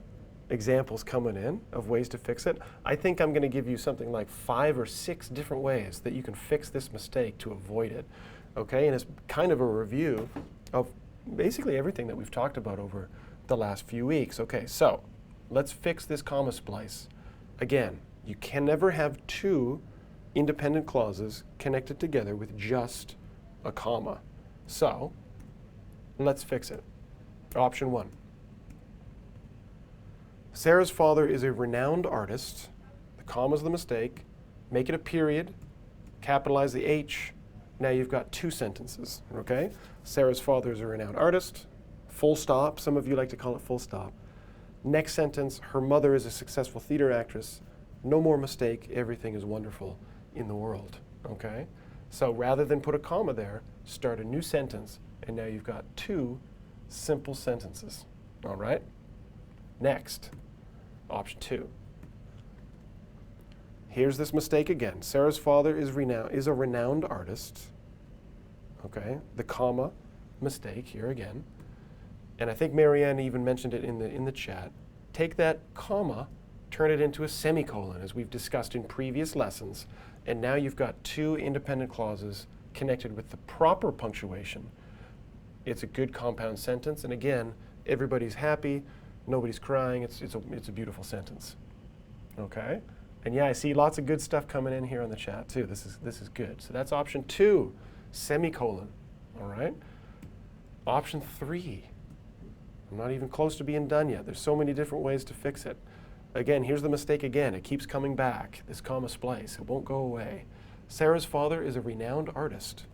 examples coming in of ways to fix it. I think I'm going to give you something like 5 or 6 different ways that you can fix this mistake to avoid it, okay? And it's kind of a review of basically everything that we've talked about over the last few weeks. Okay, so let's fix this comma splice. Again, you can never have two independent clauses connected together with just a comma. So let's fix it. Option 1. Sarah's father is a renowned artist. The comma's the mistake. Make it a period. Capitalize the H. Now you've got 2 sentences, okay? Sarah's father is a renowned artist. Full stop. Some of you like to call it full stop. Next sentence, her mother is a successful theater actress. No more mistake. Everything is wonderful in the world, okay? So rather than put a comma there, start a new sentence, and now you've got 2 simple sentences, all right? Next, option 2. Here's this mistake again. Sarah's father is a renowned artist. Okay, the comma mistake here again. And I think Marianne even mentioned it in the chat. Take that comma, turn it into a semicolon, as we've discussed in previous lessons, and now you've got 2 independent clauses connected with the proper punctuation. It's a good compound sentence, and again, everybody's happy. Nobody's crying. It's a beautiful sentence. Okay? And yeah, I see lots of good stuff coming in here on the chat too. This is good. So that's option 2, semicolon. All right? Option 3. I'm not even close to being done yet. There's so many different ways to fix it. Again, here's the mistake again. It keeps coming back. This comma splice. It won't go away. Sarah's father is a renowned artist,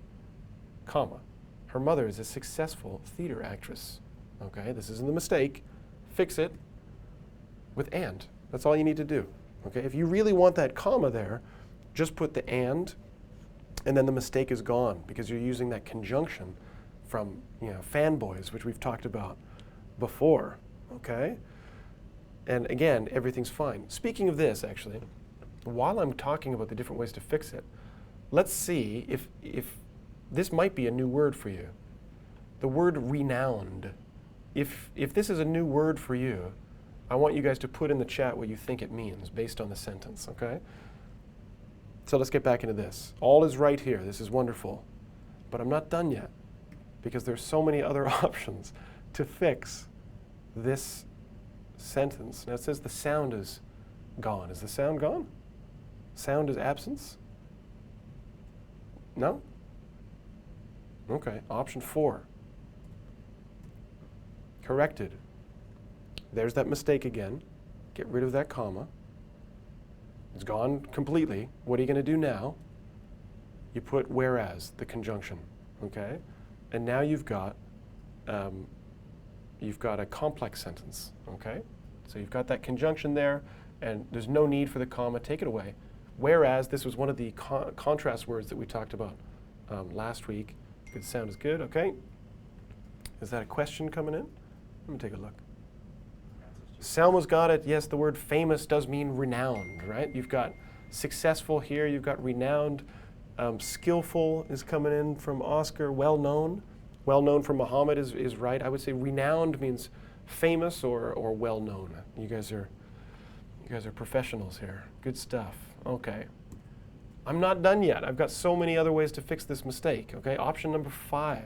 comma. Her mother is a successful theater actress. Okay? This isn't the mistake. Fix it with and. That's all you need to do. Okay? If you really want that comma there, just put the and then the mistake is gone because you're using that conjunction from fanboys, which we've talked about before. Okay? And again, everything's fine. Speaking of this, actually, while I'm talking about the different ways to fix it, let's see if this might be a new word for you. The word renowned. If this is a new word for you, I want you guys to put in the chat what you think it means based on the sentence, okay? So let's get back into this. All is right here. This is wonderful. But I'm not done yet because there's so many other options to fix this sentence. Now it says the sound is gone. Is the sound gone? Sound is absence? No? Okay, option 4. Corrected. There's that mistake again. Get rid of that comma. It's gone completely. What are you going to do now? You put whereas, the conjunction, okay? And now you've got a complex sentence, okay? So you've got that conjunction there, and there's no need for the comma. Take it away. Whereas, this was one of the contrast words that we talked about last week. Good sound is good, okay? Is that a question coming in? Let me take a look. Selma's got it. Yes, the word famous does mean renowned, right? You've got successful here. You've got renowned. Skillful is coming in from Oscar, well known. Well known from Muhammad is right. I would say renowned means famous or well known. You guys are professionals here. Good stuff. Okay. I'm not done yet. I've got so many other ways to fix this mistake. Okay. Option number 5.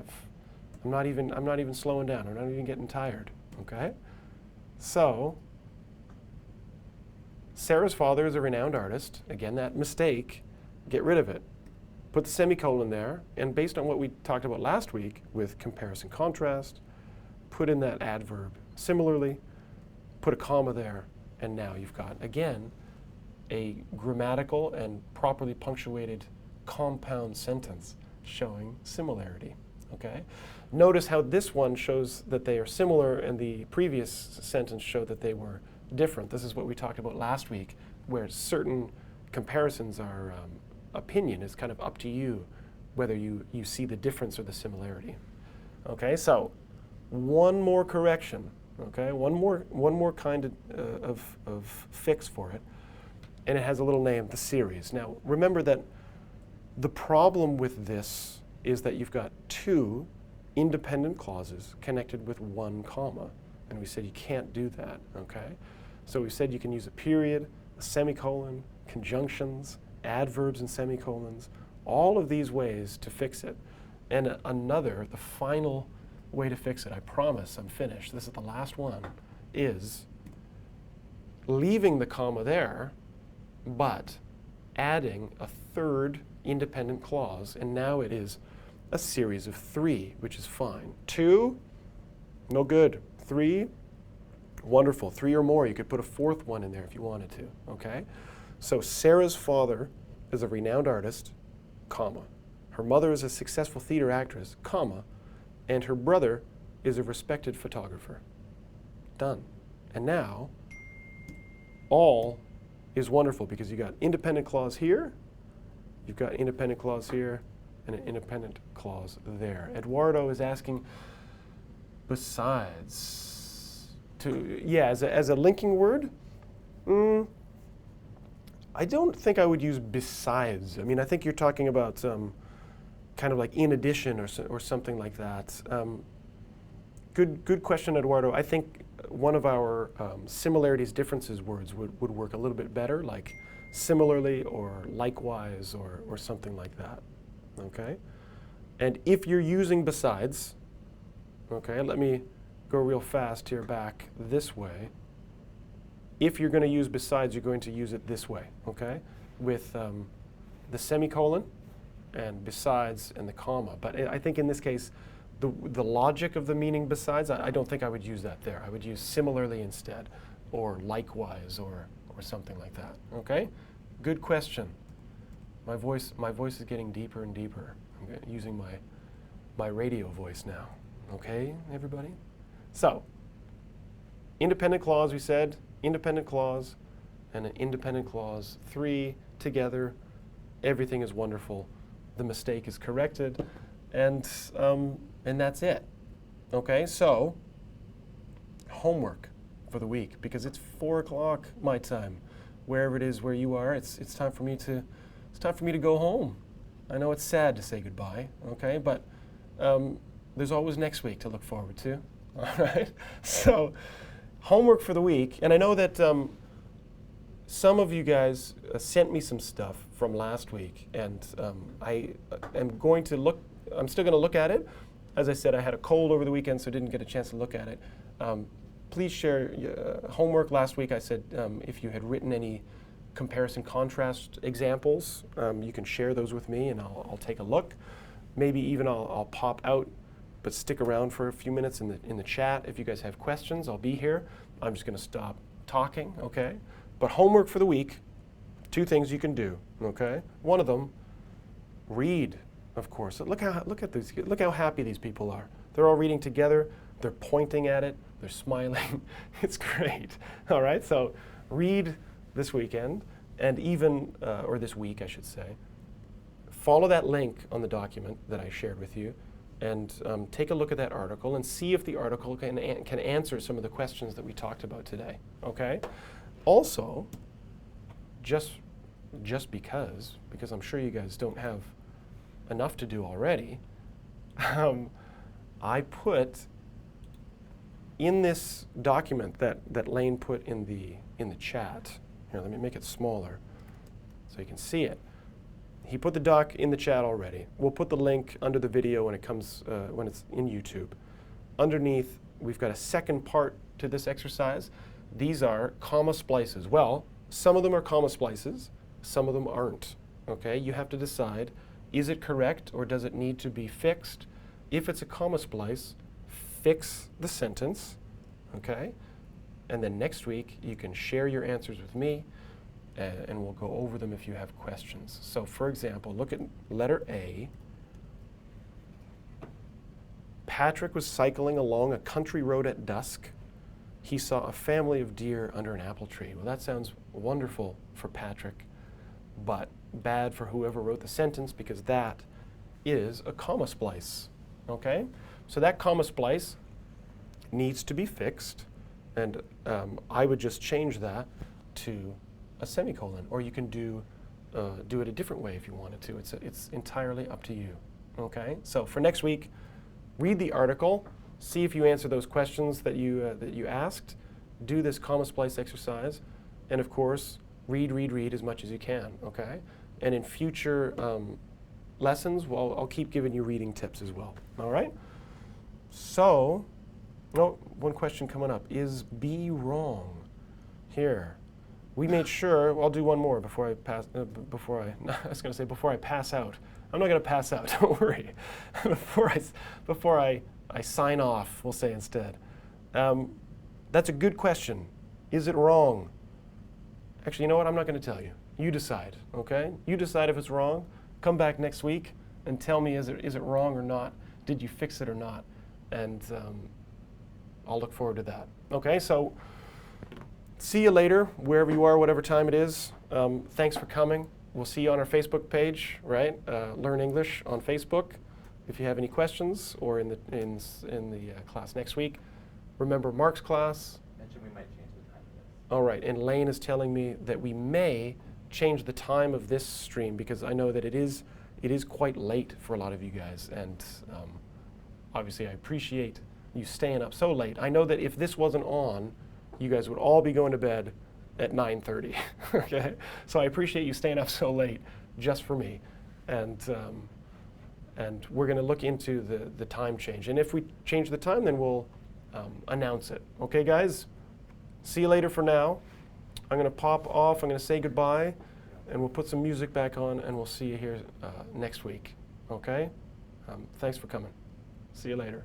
I'm not even slowing down. I'm not even getting tired. Okay. So Sarah's father is a renowned artist. Again, that mistake. Get rid of it. Put the semicolon there, and based on what we talked about last week with comparison contrast, put in that adverb similarly, put a comma there, and now you've got, again, a grammatical and properly punctuated compound sentence showing similarity, okay? Notice how this one shows that they are similar and the previous sentence showed that they were different. This is what we talked about last week, where certain comparisons are opinion. Is kind of up to you whether you see the difference or the similarity. Okay, so one more correction. Okay, one more kind of fix for it, and it has a little name, the series. Now remember that the problem with this is that you've got 2 independent clauses connected with 1 comma, and we said you can't do that. Okay, so we said you can use a period, a semicolon, conjunctions, adverbs and semicolons, all of these ways to fix it. And the final way to fix it, I promise I'm finished, this is the last one, is leaving the comma there, but adding a 3rd independent clause, and now it is a series of 3, which is fine. 2, no good. 3, wonderful. 3 or more, you could put a 4th one in there if you wanted to, okay? So Sarah's father is a renowned artist, comma. Her mother is a successful theater actress, comma. And her brother is a respected photographer. Done. And now, all is wonderful because you got independent clause here, you've got independent clause here, and an independent clause there. Eduardo is asking, besides, as a linking word, I don't think I would use besides. I mean, I think you're talking about kind of like in addition or something like that. Good question, Eduardo. I think one of our similarities, differences words would work a little bit better, like similarly or likewise or something like that, okay? And if you're using besides, okay, let me go real fast here back this way. If you're going to use besides, you're going to use it this way, okay? With the semicolon and besides and the comma. But I think in this case, the logic of the meaning besides, I don't think I would use that there. I would use similarly instead, or likewise, or something like that, okay? Good question. My voice is getting deeper and deeper. I'm using my radio voice now, okay, everybody? So, independent clause, we said, independent clause and an independent clause, 3 together, everything is wonderful. The mistake is corrected, and that's it. Okay, so homework for the week, because it's 4 o'clock my time, wherever it is where you are. It's time for me to go home. I know it's sad to say goodbye, okay, but there's always next week to look forward to. All right, so homework for the week, and I know that some of you guys sent me some stuff from last week, and I am going to look. I'm still going to look at it. As I said, I had a cold over the weekend, so didn't get a chance to look at it. Please share homework. Last week I said if you had written any comparison contrast examples, you can share those with me, and I'll take a look. Maybe even I'll pop out, but stick around for a few minutes in the chat. If you guys have questions, I'll be here. I'm just going to stop talking, okay? But homework for the week, 2 things you can do, okay? One of them, read, of course. Look at these. Look how happy these people are. They're all reading together. They're pointing at it. They're smiling. It's great. All right. So read this weekend, and even or this week, I should say. Follow that link on the document that I shared with you, and take a look at that article and see if the article can answer some of the questions that we talked about today. Okay. Also, just because I'm sure you guys don't have enough to do already, I put in this document that Lane put in the chat. Here, let me make it smaller so you can see it. He put the doc in the chat already. We'll put the link under the video when it comes when it's in YouTube. Underneath, we've got a second part to this exercise. These are comma splices. Well, some of them are comma splices, some of them aren't. Okay, you have to decide, is it correct or does it need to be fixed? If it's a comma splice, fix the sentence, okay? And then next week, you can share your answers with me, and we'll go over them if you have questions. So for example, look at letter A. Patrick was cycling along a country road at dusk. He saw a family of deer under an apple tree. Well, that sounds wonderful for Patrick, but bad for whoever wrote the sentence because that is a comma splice, okay? So that comma splice needs to be fixed, and I would just change that to a semicolon, or you can do it a different way if you wanted to. It's entirely up to you, okay? So for next week, read the article, see if you answer those questions that you asked, do this comma splice exercise, and of course, read as much as you can, okay? And in future lessons, well, I'll keep giving you reading tips as well, all right? So, one question coming up. Is B wrong? Here. We made sure, well, I'll do one more before I pass, I was going to say before I pass out. I'm not going to pass out, don't worry. before I sign off, we'll say instead. That's a good question. Is it wrong? Actually, you know what? I'm not going to tell you. You decide, okay? You decide if it's wrong. Come back next week and tell me, is it wrong or not? Did you fix it or not? And I'll look forward to that. Okay, so see you later, wherever you are, whatever time it is. Thanks for coming. We'll see you on our Facebook page, right? Learn English on Facebook. If you have any questions, or in the class next week, remember Mark's class. Mention we might change the time of this. All right, and Lane is telling me that we may change the time of this stream because I know that it is quite late for a lot of you guys, and obviously I appreciate you staying up so late. I know that if this wasn't on, you guys would all be going to bed at 9:30. Okay, so I appreciate you staying up so late just for me, and we're going to look into the time change. And if we change the time, then we'll announce it. Okay, guys? See you later for now. I'm going to pop off. I'm going to say goodbye, and we'll put some music back on, and we'll see you here next week. Okay? Thanks for coming. See you later.